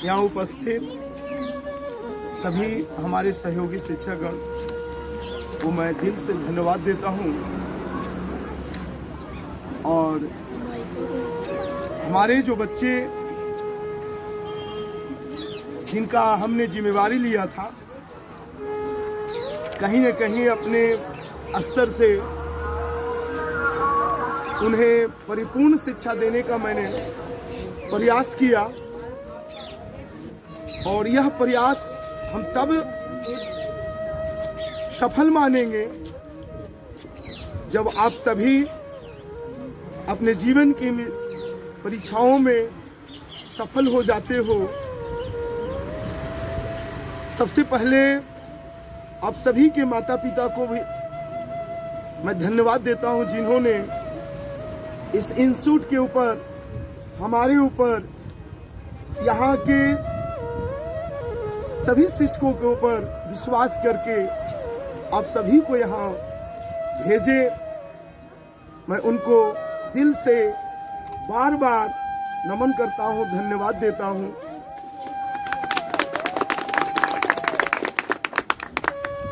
यहाँ उपस्थित सभी हमारे सहयोगी शिक्षकगण को मैं दिल से धन्यवाद देता हूँ। और हमारे जो बच्चे जिनका हमने जिम्मेवारी लिया था, कहीं न कहीं अपने स्तर से उन्हें परिपूर्ण शिक्षा देने का मैंने प्रयास किया। और यह प्रयास हम तब सफल मानेंगे जब आप सभी अपने जीवन की परीक्षाओं में सफल हो जाते हो। सबसे पहले आप सभी के माता पिता को भी मैं धन्यवाद देता हूं, जिन्होंने इस इंस्टीट्यूट के ऊपर, हमारे ऊपर, यहाँ के सभी शिक्षकों के ऊपर विश्वास करके आप सभी को यहाँ भेजे। मैं उनको दिल से बार बार नमन करता हूँ, धन्यवाद देता हूँ।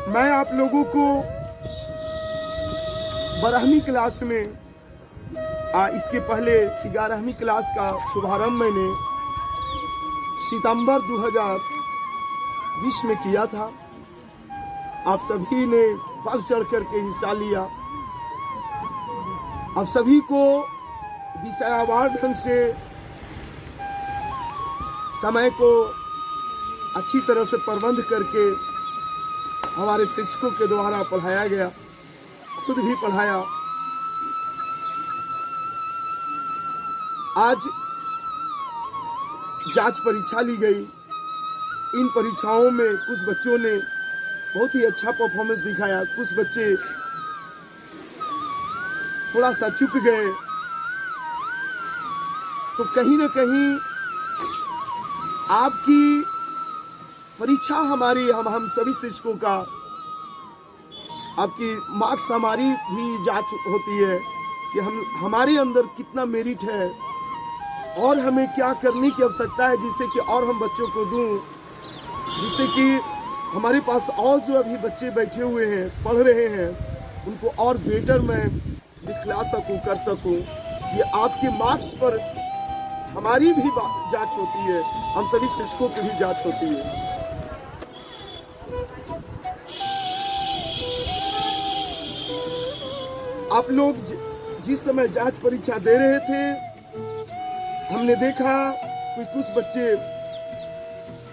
मैं आप लोगों को 12वीं क्लास में इसके पहले 11वीं क्लास का शुभारंभ मैंने सितंबर 2020 में किया था। आप सभी ने बढ़ चढ़ करके हिस्सा लिया। आप सभी को विषयवार ढंग से समय को अच्छी तरह से प्रबंध करके हमारे शिक्षकों के द्वारा पढ़ाया गया, खुद भी पढ़ाया। आज जांच परीक्षा ली गई। इन परीक्षाओं में कुछ बच्चों ने बहुत ही अच्छा परफॉर्मेंस दिखाया, कुछ बच्चे थोड़ा सा चूक गए। तो कहीं न कहीं आपकी परीक्षा हमारी, हम सभी शिक्षकों का, आपकी मार्क्स हमारी भी जांच होती है कि हमारे अंदर कितना मेरिट है और हमें क्या करने की आवश्यकता है, जिससे कि और हम बच्चों को दूं, जिससे कि हमारे पास और जो अभी बच्चे बैठे हुए हैं, पढ़ रहे हैं, उनको और बेटर मैं दिखला सकूं, कर सकूं। ये आपके मार्क्स पर हमारी भी जांच होती है, हम सभी शिक्षकों की भी जांच होती है। आप लोग जिस समय जांच परीक्षा दे रहे थे, हमने देखा कुछ बच्चे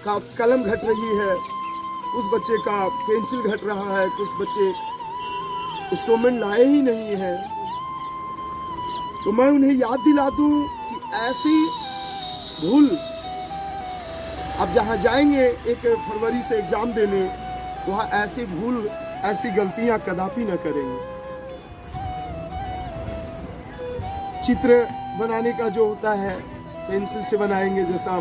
का कलम घट रही है, कुछ बच्चे का पेंसिल घट रहा है, कुछ बच्चे इंस्ट्रूमेंट लाए ही नहीं है। तो मैं उन्हें याद दिला दूं कि ऐसी भूल अब जहां जाएंगे 1 फरवरी से एग्जाम देने, वहां ऐसी भूल, ऐसी गलतियां कदापि न करेंगे। चित्र बनाने का जो होता है पेंसिल से बनाएंगे, जैसा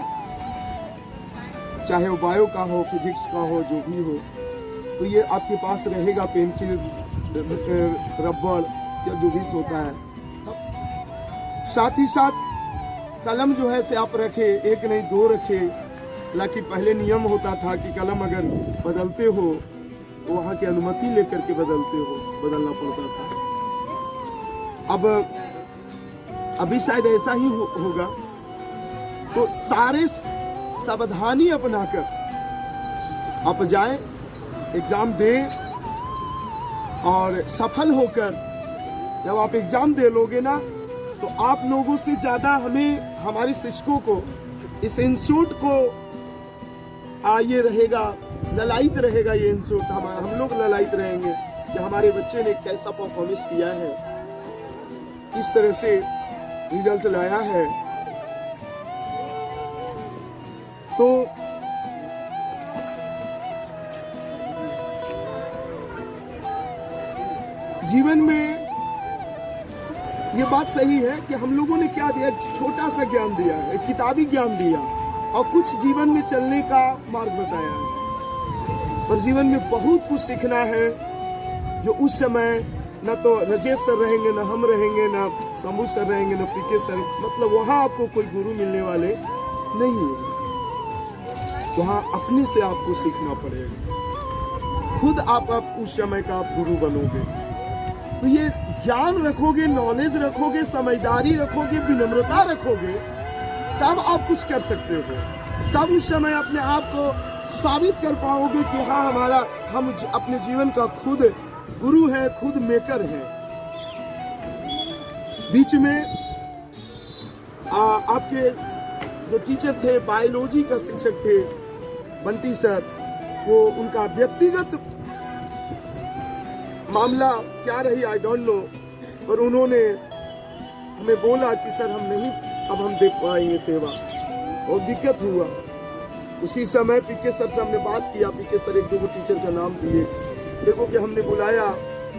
चाहे वो बायो का हो, फिजिक्स का हो, जो भी हो, तो ये आपके पास रहेगा पेंसिल, रबड़ या जो भी होता है। साथ ही साथ कलम जो है से आप रखे, 1 नहीं 2 रखे। हालांकि पहले नियम होता था कि कलम अगर बदलते हो तो वहाँ की अनुमति लेकर के बदलना पड़ता था। अब अभी शायद ऐसा ही होगा। तो सारे सावधानी अपनाकर आप जाएं, एग्जाम दें, और सफल होकर जब आप एग्जाम दे लोगे ना, तो आप लोगों से ज़्यादा हमें, हमारे शिक्षकों को, इस इंस्टीट्यूट को ये रहेगा, ललायित रहेगा ये इंस्टीट्यूट। हम लोग ललायित रहेंगे कि हमारे बच्चे ने कैसा परफॉर्मेंस किया है, किस तरह से रिजल्ट लाया है। तो जीवन में ये बात सही है कि हम लोगों ने क्या दिया, छोटा सा ज्ञान दिया है, किताबी ज्ञान दिया, और कुछ जीवन में चलने का मार्ग बताया है। पर जीवन में बहुत कुछ सीखना है, जो उस समय न तो राजेश सर रहेंगे, न हम रहेंगे, न शंभू सर रहेंगे, न पीके सर, मतलब वहाँ आपको कोई गुरु मिलने वाले नहीं है। वहाँ अपने से आपको सीखना पड़ेगा। खुद आप उस समय का आप गुरु बनोगे। तो ये ज्ञान रखोगे, नॉलेज रखोगे, समझदारी रखोगे, विनम्रता रखोगे, तब आप कुछ कर सकते हो। तब उस समय अपने आप को साबित कर पाओगे कि हाँ, हम अपने जीवन का खुद गुरु है, खुद मेकर है। बीच में आपके जो टीचर थे, बायोलॉजी का शिक्षक थे बंटी सर, वो उनका व्यक्तिगत मामला क्या रही आई डोंट नो, पर उन्होंने हमें बोला कि सर हम दे पाएंगे सेवा, और दिक्कत हुआ। उसी समय पीके सर से हमने बात किया। पीके सर एक दो टीचर का नाम दिए। देखो कि हमने बुलाया,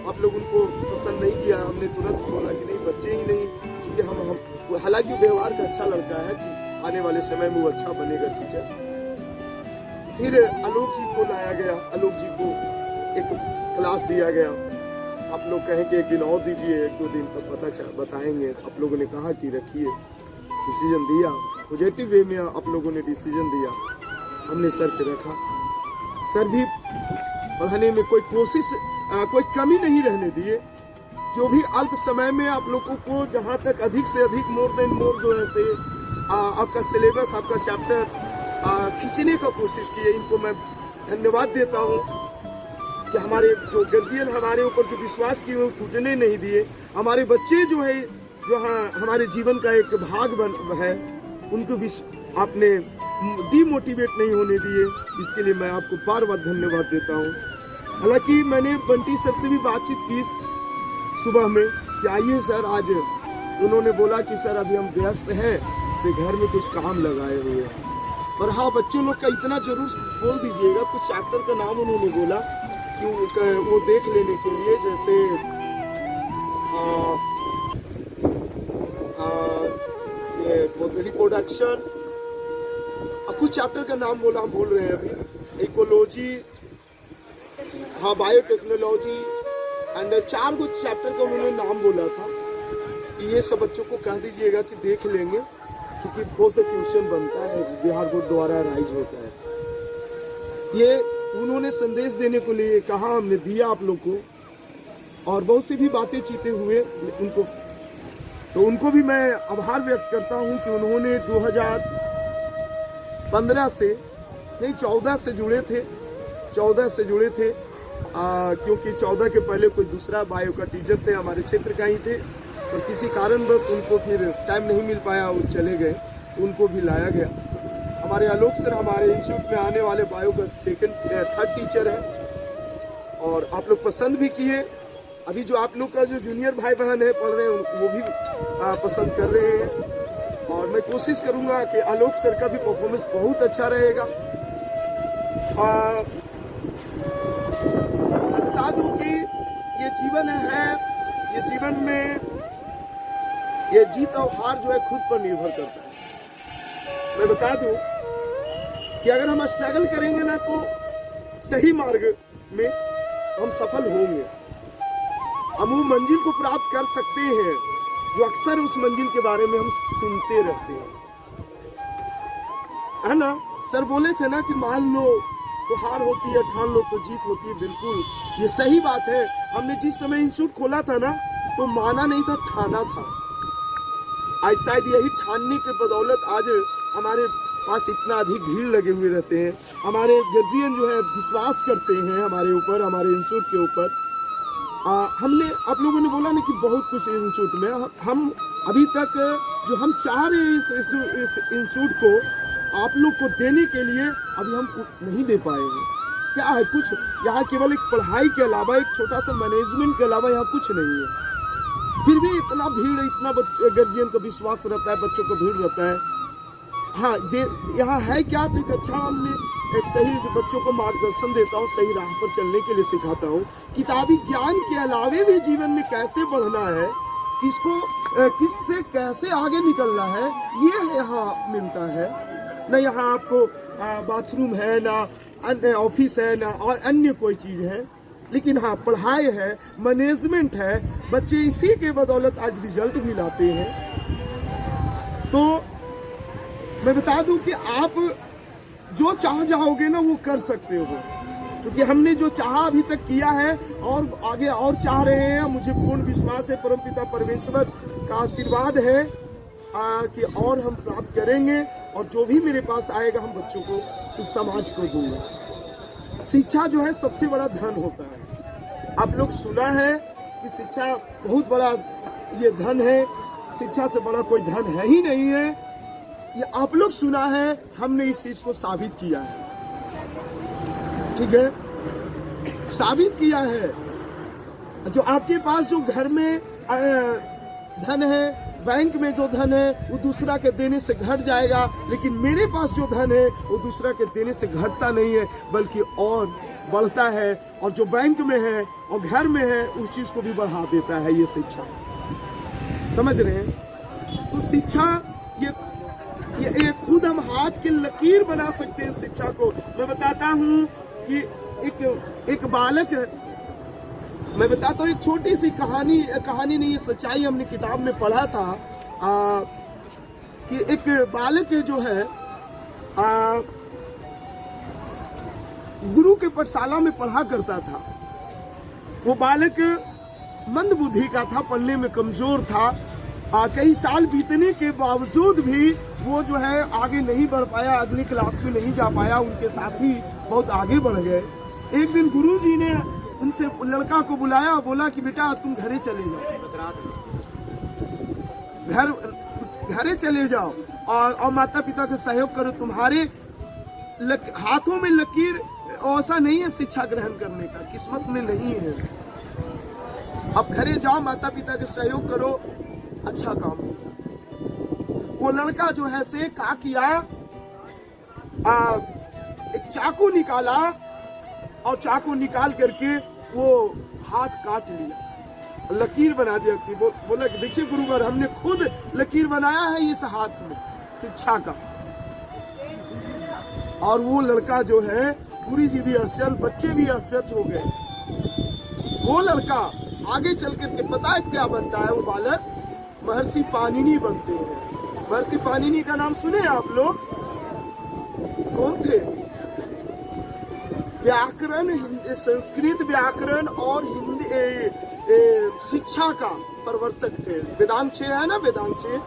आप लोग उनको पसंद नहीं किया। हमने तुरंत बोला कि नहीं, बच्चे ही नहीं, क्योंकि हम हालांकि व्यवहार का अच्छा लड़का है कि आने वाले समय में वो अच्छा बनेगा टीचर। फिर आलोक जी को लाया गया। आलोक जी को एक क्लास दिया गया। आप लोग कहें कि एक दिन और दीजिए, एक दो दिन तक बताएंगे। आप लोगों ने कहा कि रखिए, डिसीजन दिया, पॉजिटिव वे में आप लोगों ने डिसीजन दिया। हमने सर पे रखा। सर भी पढ़ाने में कोई कमी नहीं रहने दिए। जो भी अल्प समय में आप लोगों को जहाँ तक अधिक से अधिक मोर देन मोर जो है से आपका सिलेबस, आपका चैप्टर खींचने का कोशिश किए। इनको मैं धन्यवाद देता हूँ कि हमारे जो गार्जियन हमारे ऊपर जो विश्वास किए वो टूटने नहीं दिए। हमारे बच्चे जो है, जो हमारे जीवन का एक भाग है, उनको भी आपने डीमोटिवेट नहीं होने दिए। इसके लिए मैं आपको बार बार धन्यवाद देता हूँ। हालांकि मैंने बंटी सर से भी बातचीत की सुबह में कि आइए सर आज। उन्होंने बोला कि सर अभी हम व्यस्त हैं, से घर में कुछ काम लगाए हुए हैं, पर हाँ बच्चों लोग का इतना जरूर बोल दीजिएगा। कुछ चैप्टर का नाम उन्होंने बोला कि वो देख लेने के लिए, जैसे रिप्रोडक्शन, कुछ चैप्टर का नाम बोला, हम बोल रहे हैं अभी, इकोलॉजी, हाँ बायोटेक्नोलॉजी, एंड 4 कुछ चैप्टर का उन्होंने नाम बोला था कि ये सब बच्चों को कह दीजिएगा कि देख लेंगे, क्योंकि बहुत से क्वेश्चन बनता है, बिहार बोर्ड द्वारा राइज होता है। ये उन्होंने संदेश देने को लिए कहा, हमने दिया आप लोग को, और बहुत सी भी बातें चीते हुए उनको, तो उनको भी मैं आभार व्यक्त करता हूं कि उन्होंने 2015 से नहीं 14 से जुड़े थे। 14 से जुड़े थे क्योंकि 14 के पहले कोई दूसरा बायो का टीचर थे, हमारे क्षेत्र का ही थे, और किसी कारण बस उनको फिर टाइम नहीं मिल पाया, वो चले गए। उनको भी लाया गया। हमारे आलोक सर हमारे इंस्टीट्यूट में आने वाले बायो का 3rd टीचर है, और आप लोग पसंद भी किए। अभी जो आप लोग का जो जूनियर भाई बहन है पढ़ रहे हैं, वो भी पसंद कर रहे हैं, और मैं कोशिश करूंगा कि आलोक सर का भी परफॉर्मेंस बहुत अच्छा रहेगा। बता दूं कि ये जीवन है, ये जीवन में ये जीत और हार जो है खुद पर निर्भर करता है। मैं बता दूं कि अगर हम स्ट्रगल करेंगे ना, तो सही मार्ग में हम सफल होंगे। हम वो मंजिल को प्राप्त कर सकते हैं जो अक्सर उस मंजिल के बारे में हम सुनते रहते हैं, है ना। सर बोले थे ना कि मान लो तो हार होती है, ठान लो तो जीत होती है। बिल्कुल ये सही बात है। हमने जिस समय इंस्टीट्यूट खोला था ना, तो माना नहीं था, ठाना था। आज शायद यही ठानने के बदौलत आज हमारे पास इतना अधिक भीड़ लगे हुए रहते हैं। हमारे गार्जियन जो है विश्वास करते हैं हमारे ऊपर, हमारे इंस्टीट्यूट के ऊपर। हमने आप लोगों ने बोला ना कि बहुत कुछ इंस्टीट्यूट में हम अभी तक जो हम चाह रहे हैं इस इंस्टीट्यूट को आप लोग को देने के लिए, अभी हम नहीं दे पाए हैं। क्या है, कुछ यहाँ केवल एक पढ़ाई के अलावा, एक छोटा सा मैनेजमेंट के अलावा यहाँ कुछ नहीं है। फिर भी इतना भीड़, इतना गार्जियन का विश्वास रहता है, बच्चों का भीड़ रहता है। हाँ, यहाँ है क्या, तो एक अच्छा हमने एक सही बच्चों को मार्गदर्शन देता हूँ, सही राह पर चलने के लिए सिखाता हूँ। किताबी ज्ञान के अलावे भी जीवन में कैसे बढ़ना है, किससे कैसे आगे निकलना है, ये यहाँ मिलता है। न यहाँ आपको बाथरूम है, ना अन्य ऑफिस है, ना और अन्य कोई चीज़ है, लेकिन हाँ पढ़ाई है, मैनेजमेंट है। बच्चे इसी के बदौलत आज रिजल्ट भी लाते हैं। तो मैं बता दूं कि आप जो चाह जाओगे ना वो कर सकते हो, क्योंकि हमने जो चाहा अभी तक किया है और आगे और चाह रहे हैं। मुझे पूर्ण विश्वास है परमपिता परमेश्वर का आशीर्वाद है कि और हम प्राप्त करेंगे, और जो भी मेरे पास आएगा हम बच्चों को, इस समाज को दूंगा। शिक्षा जो है सबसे बड़ा धन होता है। आप लोग सुना है कि शिक्षा बहुत बड़ा ये धन है, शिक्षा से बड़ा कोई धन है ही नहीं है। ये आप लोग सुना है, हमने इस चीज को साबित किया है। ठीक है, साबित किया है। जो आपके पास जो घर में धन है, बैंक में जो धन है, वो दूसरा के देने से घट जाएगा, लेकिन मेरे पास जो धन है वो दूसरा के देने से घटता नहीं है, बल्कि और बढ़ता है। और जो बैंक में है और घर में है उस चीज को भी बढ़ा देता है ये शिक्षा। समझ रहे हैं? तो शिक्षा ये खुद हम हाथ की लकीर बना सकते हैं शिक्षा को। मैं बताता हूँ कि एक बालक, मैं बताता हूँ एक छोटी सी कहानी नहीं, ये सच्चाई हमने किताब में पढ़ा था कि एक बालक जो है गुरु के पाठशाला में पढ़ा करता था। वो बालक मंद बुद्धि का था, पढ़ने में कमजोर था। कई साल बीतने के बावजूद भी वो जो है आगे नहीं बढ़ पाया, अगली क्लास में नहीं जा पाया। उनके साथी बहुत आगे बढ़ गए। एक दिन गुरुजी ने उनसे लड़का को बुलाया, बोला कि बेटा तुम घरे चले जाओ, घरे चले जाओ और माता पिता का सहयोग करो। तुम्हारे हाथों में लकीर ऐसा नहीं है शिक्षा ग्रहण करने का, किस्मत में नहीं है। अब घरे जाओ, माता पिता का सहयोग करो, अच्छा काम। वो लड़का जो है से क्या किया, एक चाकू निकाला और चाकू निकाल करके वो हाथ काट लिया, लकीर बना दिया। बोला कि देखिए गुरुवर, हमने खुद लकीर बनाया है इस हाथ में शिक्षा का। और वो लड़का जो है, गुरु जी भी आश्चर्य, बच्चे भी आश्चर्य हो गए। वो लड़का आगे चल करके पता है क्या बनता है? वो बालक महर्षि पाणिनि बनते हैं। महर्षि पाणिनि का नाम सुने आप लोग? कौन थे? व्याकरण, संस्कृत व्याकरण और हिंदी शिक्षा का प्रवर्तक थे। वेदांग 6 है ना, वेदांग 6,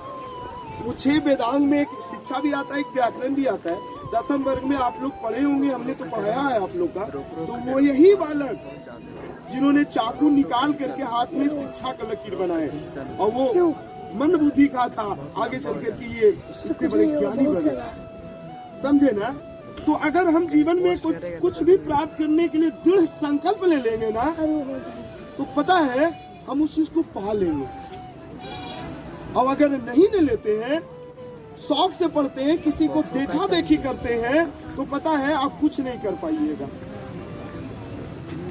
वो 6 वेदांग में एक शिक्षा भी आता है, एक व्याकरण भी आता है। 10वीं वर्ग में आप लोग पढ़े होंगे, हमने तो पढ़ाया है आप लोग का। तो वो यही बालक जिन्होंने चाकू निकाल करके हाथ में शिक्षा का लकीर बनाए, और वो मंद बुद्धि का था, आगे चल करके ये इतने बड़े ज्ञानी बने। समझे ना? तो अगर हम जीवन में कुछ भी प्राप्त करने के लिए दृढ़ संकल्प ले लेंगे ना, तो पता है हम उस चीज को पा लेंगे। और अगर नहीं ले लेते हैं, शौक से पढ़ते हैं, किसी को देखा देखी करते हैं, तो पता है आप कुछ नहीं कर पाइएगा।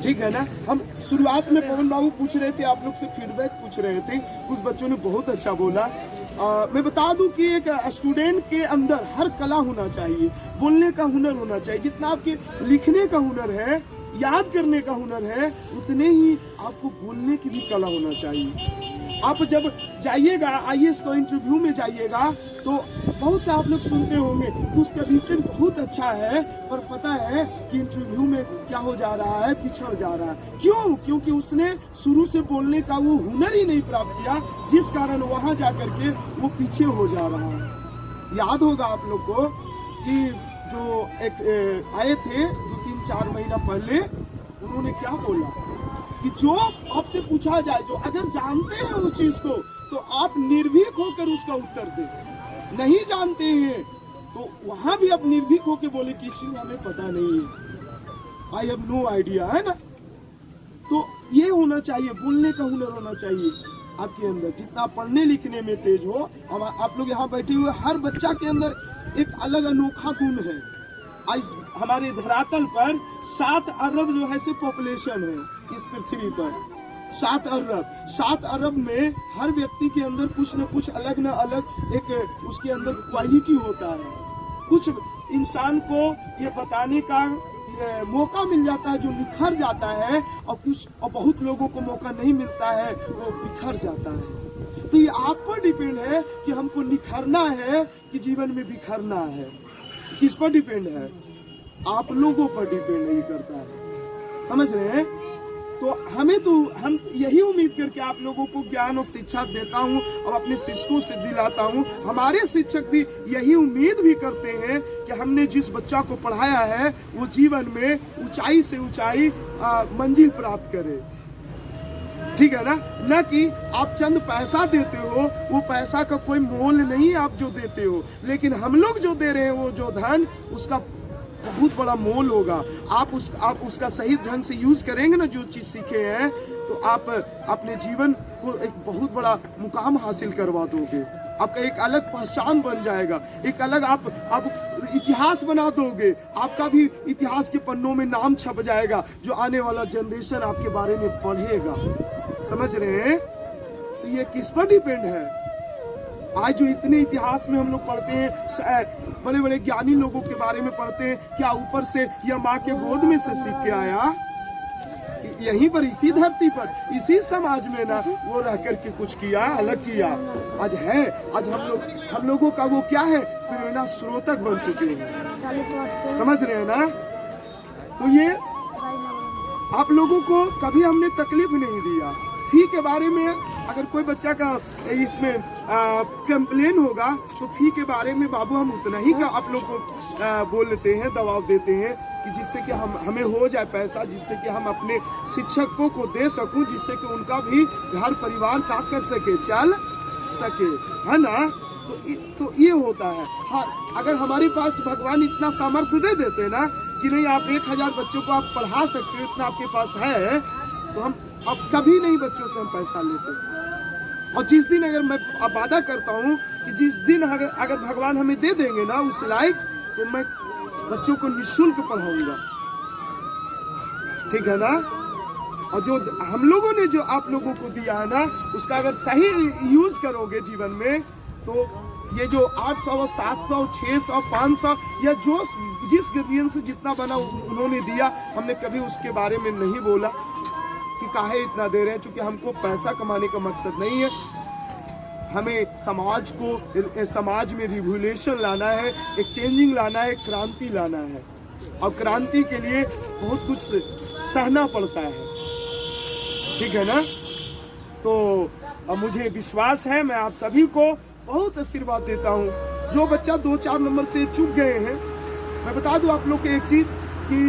ठीक है ना? हम शुरुआत में पवन बाबू पूछ रहे थे, आप लोग से फीडबैक पूछ रहे थे, कुछ बच्चों ने बहुत अच्छा बोला। मैं बता दूं कि एक स्टूडेंट के अंदर हर कला होना चाहिए, बोलने का हुनर होना चाहिए। जितना आपके लिखने का हुनर है, याद करने का हुनर है, उतने ही आपको बोलने की भी कला होना चाहिए। आप जब जाइएगा IAS का इंटरव्यू में जाइएगा, तो बहुत से आप लोग सुनते होंगे कि उसका रिटन बहुत अच्छा है, पर पता है कि इंटरव्यू में क्या हो जा रहा है, पिछड़ जा रहा है। क्यों? क्योंकि उसने शुरू से बोलने का वो हुनर ही नहीं प्राप्त किया, जिस कारण वहां जाकर के वो पीछे हो जा रहा है। याद होगा आप लोग को कि जो आए थे 2-3-4 महीना पहले, उन्होंने क्या बोला कि जो आपसे पूछा जाए, जो अगर जानते हैं उस चीज को, तो आप निर्भीक होकर उसका उत्तर दें। नहीं जानते हैं तो वहां भी आप निर्भीक होकर बोले कि हमें पता नहीं है, आई हैव नो आइडिया, है ना? तो ये होना चाहिए, बोलने का हुनर होना चाहिए आपके अंदर। जितना पढ़ने लिखने में तेज हो, अब आप लोग यहाँ बैठे हुए, हर बच्चा के अंदर एक अलग अनोखा गुण है। आज हमारे धरातल पर 7 अरब जो है से पॉपुलेशन है इस पृथ्वी पर। 7 अरब में हर व्यक्ति के अंदर कुछ न कुछ अलग न अलग एक उसके अंदर क्वालिटी होता है। कुछ इंसान को ये बताने का मौका मिल जाता है जो निखर जाता है, और बहुत लोगों को मौका नहीं मिलता है, वो बिखर जाता है। तो ये आप पर डिपेंड है कि हमको निखरना है कि जीवन में बिखरना है। किस पर डिपेंड है? आप लोगों पर डिपेंड नहीं करता है। समझ रहे हैं? तो हम यही उम्मीद करके आप लोगों को ज्ञान और शिक्षा देता हूँ और अपने शिक्षकों से दिलाता हूँ। हमारे शिक्षक भी यही उम्मीद भी करते हैं कि हमने जिस बच्चा को पढ़ाया है वो जीवन में ऊंचाई से ऊंचाई मंजिल प्राप्त करे। ठीक है ना? न कि आप चंद पैसा देते हो, वो पैसा का कोई मोल नहीं आप जो देते हो, लेकिन हम लोग जो दे रहे हैं वो जो धन, उसका बहुत बड़ा मोल होगा। आप उसका सही ढंग से यूज करेंगे ना, जो चीज सीखे हैं, तो आप अपने जीवन को एक बहुत बड़ा मुकाम हासिल करवा दोगे। आपका एक अलग पहचान बन जाएगा, एक अलग आप इतिहास बना दोगे। आपका भी इतिहास के पन्नों में नाम छप जाएगा, जो आने वाला जनरेशन आपके बारे में पढ़ेगा। समझ रहे हैं? तो ये किस पर डिपेंड है? आज जो इतने इतिहास में हम लोग पढ़ते हैं, बड़े बड़े ज्ञानी लोगों के बारे में पढ़ते हैं, क्या ऊपर से या माँ के गोद में से सीख के आया? यहीं पर, इसी धरती पर, इसी समाज में ना वो रह करके कुछ किया, अलग किया। आज है, आज हम लोगों का वो क्या है, प्रेरणा स्रोतक बन चुके हैं। समझ रहे हैं ना? तो ये आप लोगों को कभी हमने तकलीफ नहीं दिया। फी के बारे में अगर कोई बच्चा का इसमें कंप्लेन होगा तो फी के बारे में बाबू हम उतना ही का आप लोग को बोल लेते हैं, दबाव देते हैं कि जिससे कि हमें हो जाए पैसा, जिससे कि हम अपने शिक्षकों को दे सकूं, जिससे कि उनका भी घर परिवार का कर सके, चल सके, है ना? तो ये होता है। हाँ, अगर हमारे पास भगवान इतना सामर्थ्य दे देते ना कि नहीं आप 1000 बच्चों को आप पढ़ा सकते हो, इतना आपके पास है, तो हम अब कभी नहीं बच्चों से हम पैसा लेते। और जिस दिन अगर मैं वादा करता हूँ कि जिस दिन अगर भगवान हमें दे देंगे ना उस लायक, तो मैं बच्चों को निःशुल्क पढ़ाऊंगा। ठीक है ना? और जो हम लोगों ने जो आप लोगों को दिया है ना, उसका अगर सही यूज करोगे जीवन में, तो ये जो 800, 700, 600, 500 या जो जिस गार्जियन से जितना बना उन्होंने दिया, हमने कभी उसके बारे में नहीं बोला कि काहे इतना दे रहे हैं, क्योंकि हमको पैसा कमाने का मकसद नहीं है। हमें समाज में रिवोल्यूशन लाना है, एक चेंजिंग लाना है, क्रांति लाना है। और क्रांति के लिए बहुत कुछ सहना पड़ता है। ठीक है ना? तो मुझे विश्वास है, मैं आप सभी को बहुत आशीर्वाद देता हूँ। जो बच्चा 2-4 नंबर से चूक गए हैं, मैं बता दूं आप लोग को एक चीज कि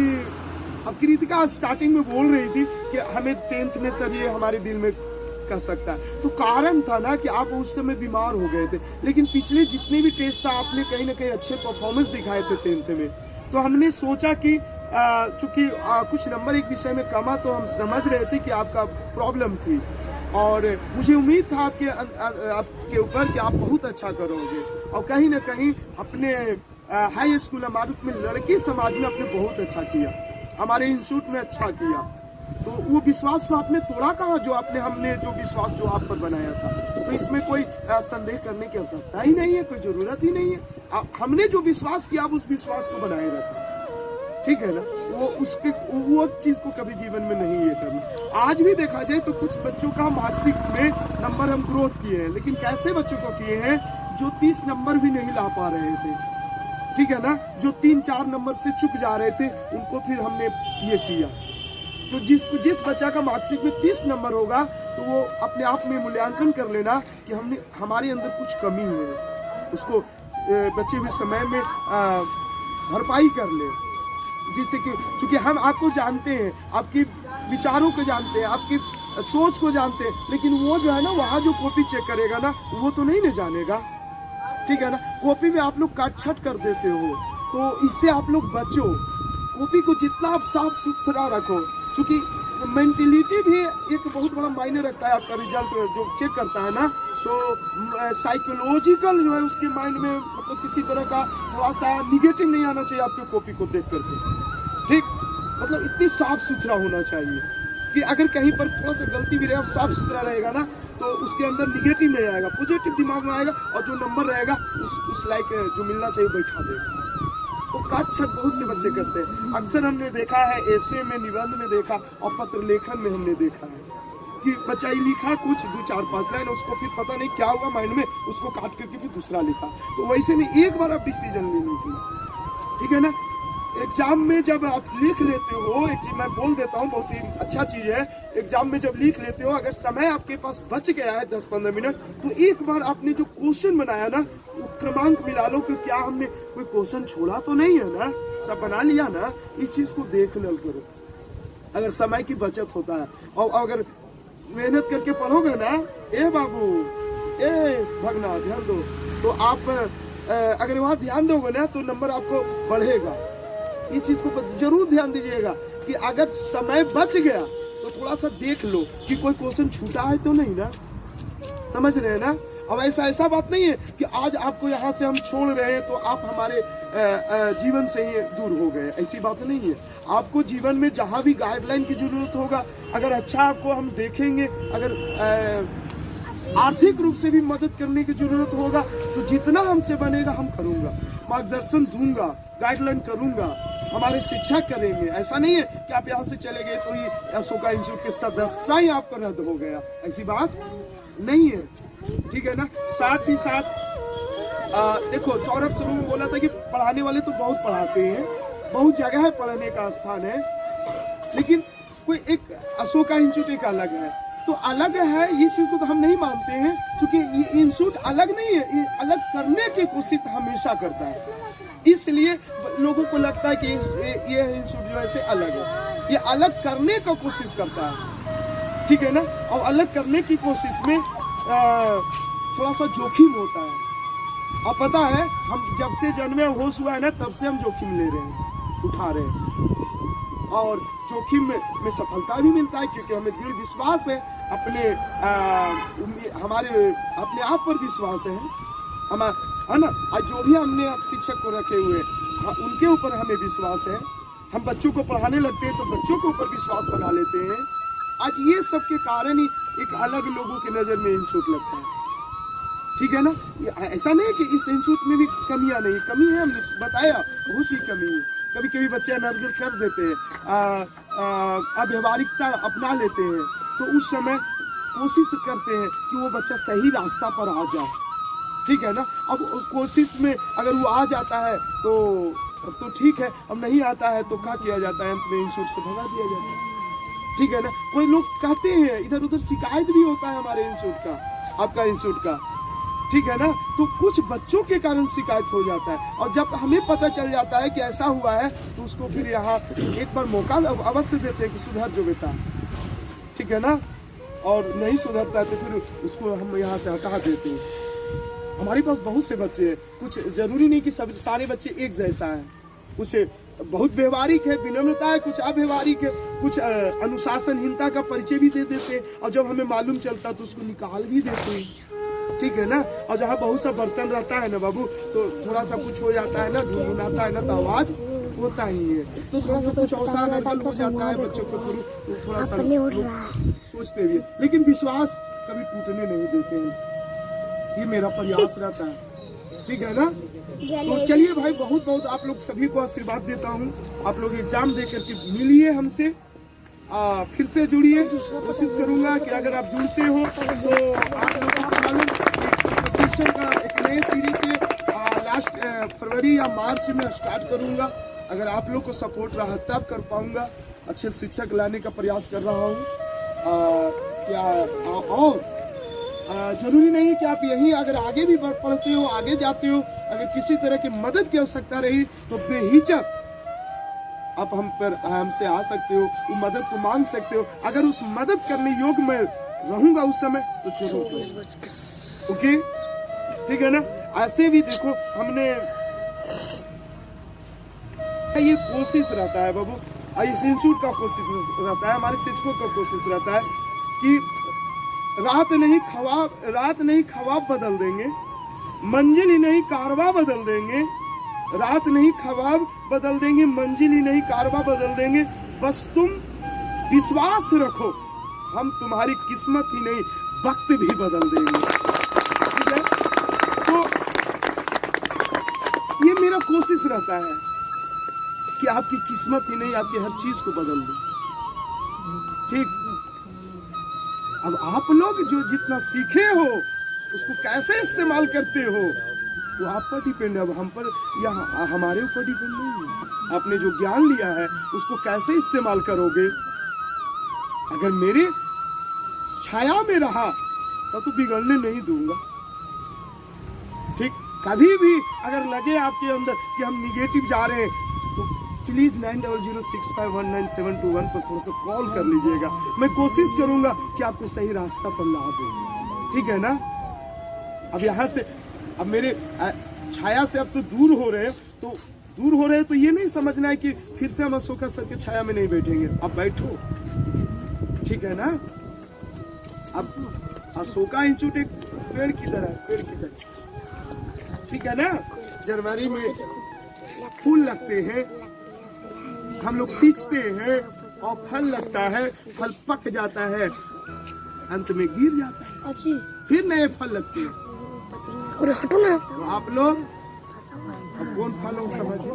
अब कृतिका स्टार्टिंग में बोल रही थी कि हमें 10th में सर ये हमारे दिल में कर सकता है, तो कारण था ना कि आप उस समय बीमार हो गए थे, लेकिन पिछले जितने भी टेस्ट था आपने कहीं ना कहीं अच्छे परफॉर्मेंस दिखाए थे 10th में। तो हमने सोचा कि चूंकि कुछ नंबर एक विषय में कमा, तो हम समझ रहे थे कि आपका प्रॉब्लम थी, और मुझे उम्मीद था आपके ऊपर कि आप बहुत अच्छा करोगे। और कहीं ना कहीं अपने हाई स्कूल अमारुत में लड़की समाज में आपने बहुत अच्छा किया, हमारे इंस्टीट्यूट में अच्छा किया। तो वो विश्वास को आपने तोड़ा कहाँ, जो हमने जो विश्वास जो आप पर बनाया था। तो इसमें कोई संदेह करने की आवश्यकता ही नहीं है, कोई जरूरत ही नहीं है। हमने जो विश्वास किया, आप उस विश्वास को बनाए रखें। ठीक है ना? वो चीज को कभी जीवन में नहीं ये करना। आज भी देखा जाए तो कुछ बच्चों का मार्कशीट में नंबर हम ग्रोथ किए हैं, लेकिन कैसे बच्चों को किए हैं जो 30 नंबर भी नहीं ला पा रहे थे। ठीक है ना? जो 3-4 नंबर से चुक जा रहे थे, उनको फिर हमने ये किया। तो जिस बच्चा का मार्कशीट में 30 नंबर होगा, तो वो अपने आप में मूल्यांकन कर लेना कि हमारे अंदर कुछ कमी है, उसको बचे हुए समय में भरपाई कर ले। जिससे कि चूंकि हम आपको जानते हैं, आपके विचारों को जानते हैं, आपकी सोच को जानते हैं, लेकिन वो जो है ना, वहाँ जो कॉपी चेक करेगा ना, वो तो नहीं जानेगा। ठीक है ना? कॉपी में आप लोग काट छट कर देते हो, तो इससे आप लोग बचो। कॉपी को जितना आप साफ सुथरा रखो, क्योंकि मेंटलिटी भी एक बहुत बड़ा मायने रखता है। आपका रिजल्ट जो चेक करता है ना, तो साइकोलॉजिकल जो है उसके माइंड में मतलब किसी तरह का थोड़ा सा निगेटिव नहीं आना चाहिए आपके कॉपी को देख करके। ठीक, मतलब इतनी साफ सुथरा होना चाहिए कि अगर कहीं पर थोड़ा सा गलती भी रहेगा, साफ सुथरा रहेगा ना, तो उसके अंदर निगेटिव नहीं आएगा, पॉजिटिव दिमाग में आएगा, और जो नंबर रहेगा उस लाइक जो मिलना चाहिए बैठा देगा। तो काट छट बहुत से बच्चे करते हैं। अक्सर हमने देखा है, ऐसे में, निबंध में देखा, और पत्र लेखन में हमने देखा है कि बच्चा ही लिखा कुछ 2-4-5 लाइन, उसको फिर पता नहीं क्या हुआ माइंड में, उसको काट करके फिर दूसरा लिखा। तो वैसे में एक बार आप डिसीजन ले लीजिए। ठीक है ना? एग्जाम में जब आप लिख लेते हो, एक चीज मैं बोल देता हूँ, बहुत ही अच्छा चीज है। एग्जाम में जब लिख लेते हो, अगर समय आपके पास बच गया है 10-15 मिनट, तो एक बार आपने जो क्वेश्चन बनाया ना, वो क्रमांक मिला लो कि क्या हमने कोई क्वेश्चन छोड़ा तो नहीं है ना, सब बना लिया ना। इस चीज को देख ल करो, अगर समय की बचत होता है। और अगर मेहनत करके पढ़ोगे ना, ए बाबू, ए भगना, ध्यान दो, तो आप अगर वहां ध्यान दोगे ना तो नंबर आपको बढ़ेगा। इस चीज को जरूर ध्यान दीजिएगा कि अगर समय बच गया तो थोड़ा सा देख लो कि कोई क्वेश्चन छूटा है तो नहीं ना, समझ रहे हैं ना। अब ऐसा बात नहीं है कि आज आपको यहाँ से हम छोड़ रहे हैं तो आप हमारे जीवन से ही दूर हो गए, ऐसी बात नहीं है। आपको जीवन में जहाँ भी गाइडलाइन की जरूरत होगा, अगर अच्छा आपको हम देखेंगे, अगर आर्थिक रूप से भी मदद करने की जरूरत होगा तो जितना हमसे बनेगा हम करूंगा, मार्गदर्शन दूंगा, गाइडलाइन करूंगा, हमारे शिक्षक करेंगे। ऐसा नहीं है कि आप यहाँ से चले गए तो ये अशोका इंस्टीट्यूट के सदस्य ही आपका रद्द हो गया, ऐसी बात नहीं है, ठीक है ना। साथ ही साथ देखो, सौरभ शुरू में बोला था कि पढ़ाने वाले तो बहुत पढ़ाते हैं, बहुत जगह है पढ़ने का स्थान है, लेकिन कोई एक अशोका इंस्टीट्यूट एक अलग है, तो अलग है, इस चीज को तो हम नहीं मानते हैं, क्योंकि ये इंस्टीट्यूट अलग नहीं है, ये अलग करने की कोशिश हमेशा करता है। इसलिए लोगों को लगता है कि ये इंस्टीट्यूट जो है से अलग है, ये अलग करने का कोशिश करता है, ठीक है ना। और अलग करने की कोशिश में थोड़ा सा जोखिम होता है। अब पता है, हम जब से जन्मे होश हुआ है ना, तब से हम जोखिम ले रहे हैं, उठा रहे हैं, और जोखिम में सफलता भी मिलता है, क्योंकि हमें दृढ़ विश्वास है अपने हमारे अपने आप पर विश्वास है ना। आज जो भी हमने शिक्षक को रखे हुए उनके ऊपर हमें विश्वास है। हम बच्चों को पढ़ाने लगते हैं तो बच्चों के ऊपर विश्वास बना लेते हैं। आज ये सब के कारण ही एक अलग लोगों की नजर में इंस्टीट्यूट लगता है, ठीक है ना। ऐसा नहीं कि इस इंस्टीट्यूट में भी कमियां नहीं, कमी है, हमने बताया बहुत सी कमी है। कभी कभी बच्चे अनर्गल कर देते हैं, अव्यवहारिकता अपना लेते हैं, तो उस समय कोशिश करते हैं कि वो बच्चा सही रास्ता पर आ जाए, ठीक है ना। अब कोशिश में अगर वो आ जाता है तो ठीक है, अब नहीं आता है तो क्या किया जाता है, अंत में इंस्टीट्यूट से भगा दिया जाता है, ठीक है ना। कोई लोग कहते हैं, इधर उधर शिकायत भी होता है हमारे इंस्टीट्यूट का, आपका इंस्टीट्यूट का, ठीक है ना। तो कुछ बच्चों के कारण शिकायत हो जाता है, और जब हमें पता चल जाता है कि ऐसा हुआ है तो उसको फिर यहाँ एक बार मौका अवश्य देते हैं कि सुधर जो बेटा, ठीक है ना। और नहीं सुधरता है तो फिर उसको हम यहाँ से हटा देते हैं। हमारे पास बहुत से बच्चे हैं, कुछ जरूरी नहीं कि सब सारे बच्चे एक जैसा है, कुछ बहुत व्यवहारिक है, विनम्रता है, कुछ अव्यवहारिक है, कुछ अनुशासनहीनता का परिचय भी दे देते हैं, और जब हमें मालूम चलता तो उसको निकाल भी देते हैं, ठीक है ना। और जहाँ बहुत सा बर्तन रहता है ना बाबू, तो थोड़ा सा कुछ हो जाता है ना, ढूंढाता है ना, तो आवाज होता ही है, तो थोड़ा सा कुछ अवसान अटल हो जाता है बच्चों को, तो थोड़ा सा सोचते भी, लेकिन विश्वास कभी टूटने नहीं देते हैं, ये मेरा प्रयास रहता है, ठीक है ना। तो चलिए भाई, बहुत बहुत आप लोग सभी को आशीर्वाद देता हूँ। आप लोग एग्जाम दे करके मिलिए हमसे, फिर से जुड़िए। कोशिश करूंगा कि अगर आप जुड़ते हो तो आप लोगों को मालूम कंपटीशन का एक नए सीरीज से लास्ट फरवरी या मार्च में स्टार्ट करूंगा। अगर आप लोग को सपोर्ट रहा तब कर पाऊंगा। अच्छे शिक्षक लाने का प्रयास कर रहा हूँ। और जरूरी नहीं कि आप यही, अगर आगे भी पढ़ते हो, आगे जाते हो, अगर किसी तरह की मदद की आवश्यकता रही तो बेहिचक आप हमसे आ सकते हो, वो मदद को मांग सकते हो। अगर उस मदद करने योग्य मैं रहूंगा उस समय तो जरूर, ओके, ठीक है ना। ऐसे भी देखो, हमने ये कोशिश रहता है बाबू, इस इंस्टीट्यूट का कोशिश रहता है, हमारे शिक्षकों का कोशिश रहता है कि रात नहीं ख्वाब बदल देंगे, मंजिल ही नहीं कारवा बदल देंगे। रात नहीं ख्वाब बदल देंगे, मंजिल ही नहीं कारवा बदल देंगे। बस तुम विश्वास रखो, हम तुम्हारी किस्मत ही नहीं वक्त भी बदल देंगे, ठीक है। तो ये मेरा कोशिश रहता है कि आपकी किस्मत ही नहीं, आपकी हर चीज को बदल दो, ठीक। अब आप लोग जो जितना सीखे हो उसको कैसे इस्तेमाल करते हो, वो आप पर डिपेंड है, अब हम पर या हमारे ऊपर डिपेंड नहीं है। आपने जो ज्ञान लिया है उसको कैसे इस्तेमाल करोगे। अगर मेरे छाया में रहा तब तो बिगड़ने नहीं दूंगा। ठीक, कभी भी अगर लगे आपके अंदर कि हम निगेटिव जा रहे हैं तो प्लीज 9006519721 पर थोड़ा सा कॉल कर लीजिएगा। मैं कोशिश करूंगा कि आपको सही रास्ता पर ला दूं। ठीक है ना। अब यहाँ से अब मेरे छाया से अब तो दूर हो रहे हैं, तो ये नहीं समझना है कि फिर से हम अशोका सर के छाया में नहीं बैठेंगे। अब बैठो, ठीक है ना। अब अशोका इंस्टीट्यूट एक पेड़ की तरह, ठीक है ना। जनवरी में फूल लगते हैं, हम लोग सींचते हैं और फल लगता है, फल पक जाता है, अंत में गिर जाता है, फिर नए फल लगते हैं। तो आप लोग अब कौन फल हो समझिए,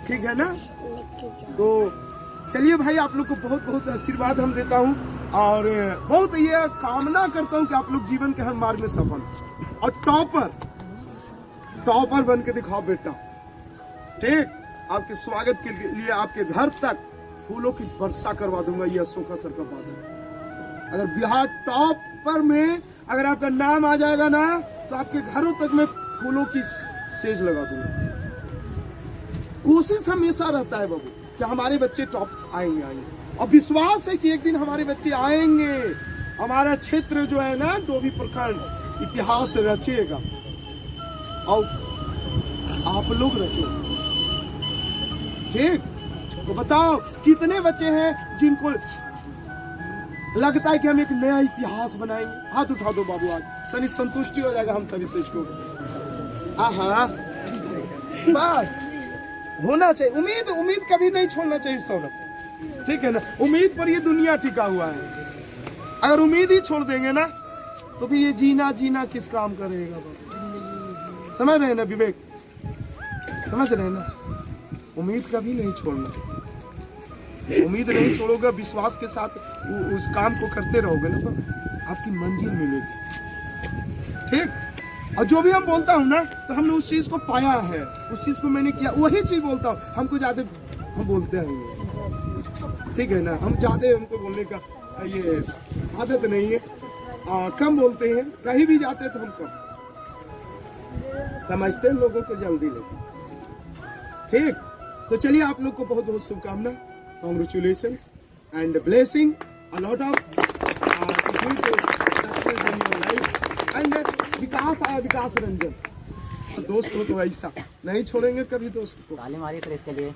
ठीक है ना। तो चलिए भाई, आप लोग को बहुत बहुत आशीर्वाद हम देता हूँ और बहुत ये कामना करता हूँ कि आप लोग जीवन के हर मार्ग में सफल और टॉपर बन के दिखाओ बेटा। ठीक, आपके स्वागत के लिए आपके घर तक फूलों की वर्षा करवा दूंगा, ये अशोका सर का बात है। अगर बिहार टॉपर में अगर आपका नाम आ जाएगा ना तो आपके घरों तक में फूलों की सेज लगा दूंगा। कोशिश हमेशा रहता है बाबू कि हमारे बच्चे टॉप आएंगे और विश्वास है कि एक दिन हमारे बच्चे आएंगे। हमारा क्षेत्र जो है ना डोभी प्रखंड इतिहास रचेगा और आप लोग रचो। ठीक, तो बताओ कितने बच्चे हैं जिनको लगता है कि हम एक नया इतिहास बनाएंगे। हाथ उठा दो बाबू, आज तनी संतुष्टि हो जाएगा हम सभी से इसको। आहा, बस होना चाहिए। उम्मीद कभी नहीं छोड़ना चाहिए सौरभ, ठीक है ना। उम्मीद पर ये दुनिया टिका हुआ है। अगर उम्मीद ही छोड़ देंगे ना तो फिर ये जीना किस काम का रहेगा। समझ रहे हैं ना विवेक, समझ रहे हैं ना। उम्मीद कभी नहीं छोड़ना, उम्मीद नहीं छोड़ोगे, विश्वास के साथ उस काम को करते रहोगे ना तो आपकी मंजिल मिलेगी। ठीक, और जो भी हम बोलता हूँ ना तो हमने उस चीज को पाया है, उस चीज को मैंने किया, वही चीज बोलता हूँ। हमको ज्यादा हम बोलते हैं, ठीक है ना। हम ज्यादा हमको बोलने का ये आदत नहीं है, कम बोलते हैं। कहीं भी जाते हैं तो हम कम समझते हैं लोगों को, जल्दी लेते। ठीक, तो चलिए आप लोग को बहुत बहुत शुभकामना, congratulations and blessing, a lot of success in your life. And Vikas आया, विकास रंजन दोस्त हो तो ऐसा नहीं छोड़ेंगे कभी दोस्त को। ताली मारिए फिर इसके लिए।